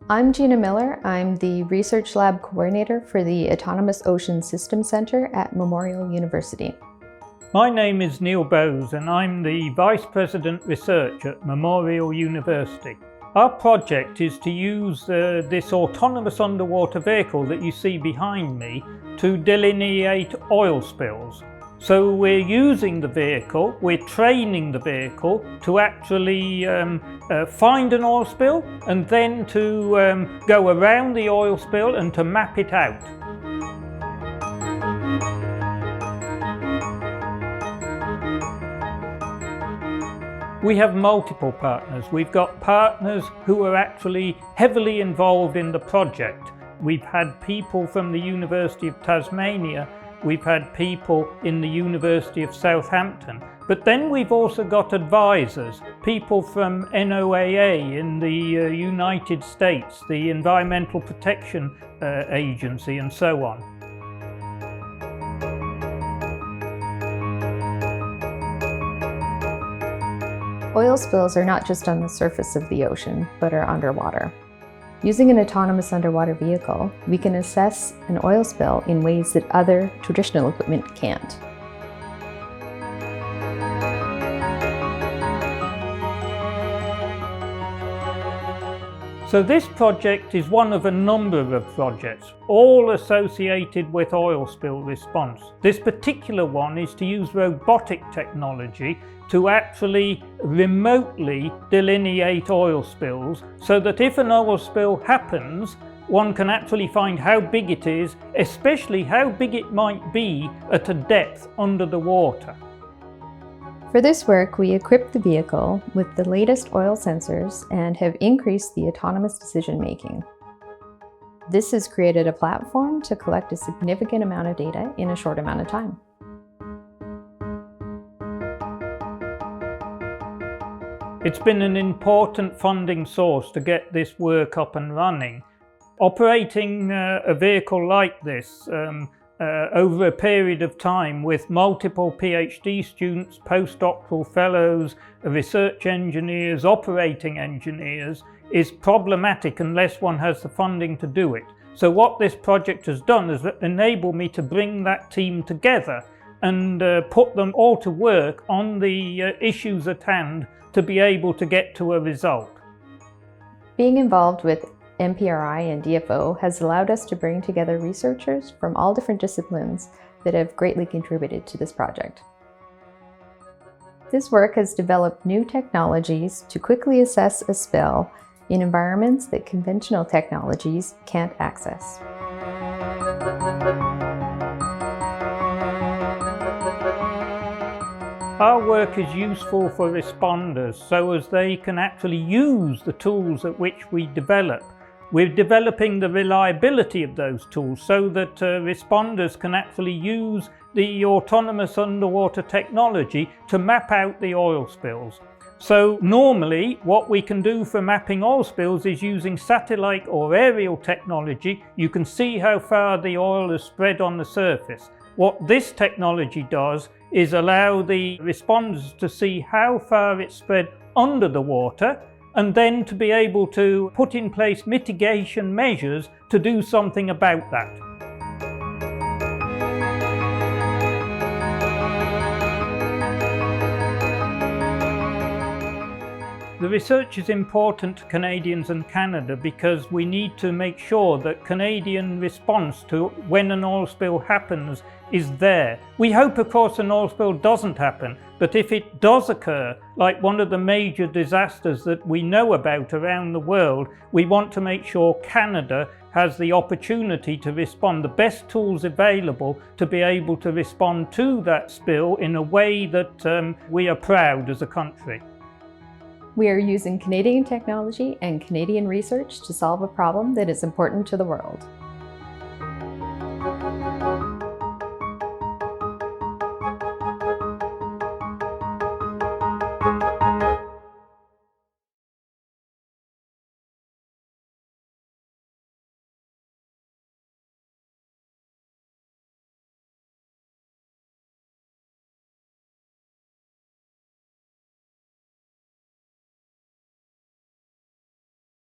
I'm Gina Miller. I'm the Research Lab Coordinator for the Autonomous Ocean Systems Center at Memorial University. My name is Neil Bowes and I'm the Vice President Research at Memorial University. Our project is to use this autonomous underwater vehicle that you see behind me to delineate oil spills. So we're using the vehicle, we're training the vehicle to actually find an oil spill and then to go around the oil spill and to map it out. We have multiple partners. We've got partners who are actually heavily involved in the project. We've had people from the University of Tasmania, we've had people in the University of Southampton, but then we've also got advisors, people from NOAA in the United States, the Environmental Protection Agency, and so on. Oil spills are not just on the surface of the ocean, but are underwater. Using an autonomous underwater vehicle, we can assess an oil spill in ways that other traditional equipment can't. So this project is one of a number of projects, all associated with oil spill response. This particular one is to use robotic technology to actually remotely delineate oil spills so that if an oil spill happens, one can actually find how big it is, especially how big it might be at a depth under the water. For this work, we equipped the vehicle with the latest oil sensors and have increased the autonomous decision-making. This has created a platform to collect a significant amount of data in a short amount of time. It's been an important funding source to get this work up and running. Operating a vehicle like this over a period of time with multiple PhD students, postdoctoral fellows, research engineers, operating engineers is problematic unless one has the funding to do it. So what this project has done is enable me to bring that team together and put them all to work on the issues at hand to be able to get to a result. Being involved with MPRI and DFO has allowed us to bring together researchers from all different disciplines that have greatly contributed to this project. This work has developed new technologies to quickly assess a spill in environments that conventional technologies can't access. Our work is useful for responders so as they can actually use the tools at which we develop. We're developing the reliability of those tools so that responders can actually use the autonomous underwater technology to map out the oil spills. So normally what we can do for mapping oil spills is using satellite or aerial technology. You can see how far the oil is spread on the surface. What this technology does is allow the responders to see how far it's spread under the water and then to be able to put in place mitigation measures to do something about that. The research is important to Canadians and Canada because we need to make sure that Canadian response to when an oil spill happens is there. We hope, of course, an oil spill doesn't happen, but if it does occur, like one of the major disasters that we know about around the world, we want to make sure Canada has the opportunity to respond, the best tools available to be able to respond to that spill in a way that we are proud as a country. We are using Canadian technology and Canadian research to solve a problem that is important to the world.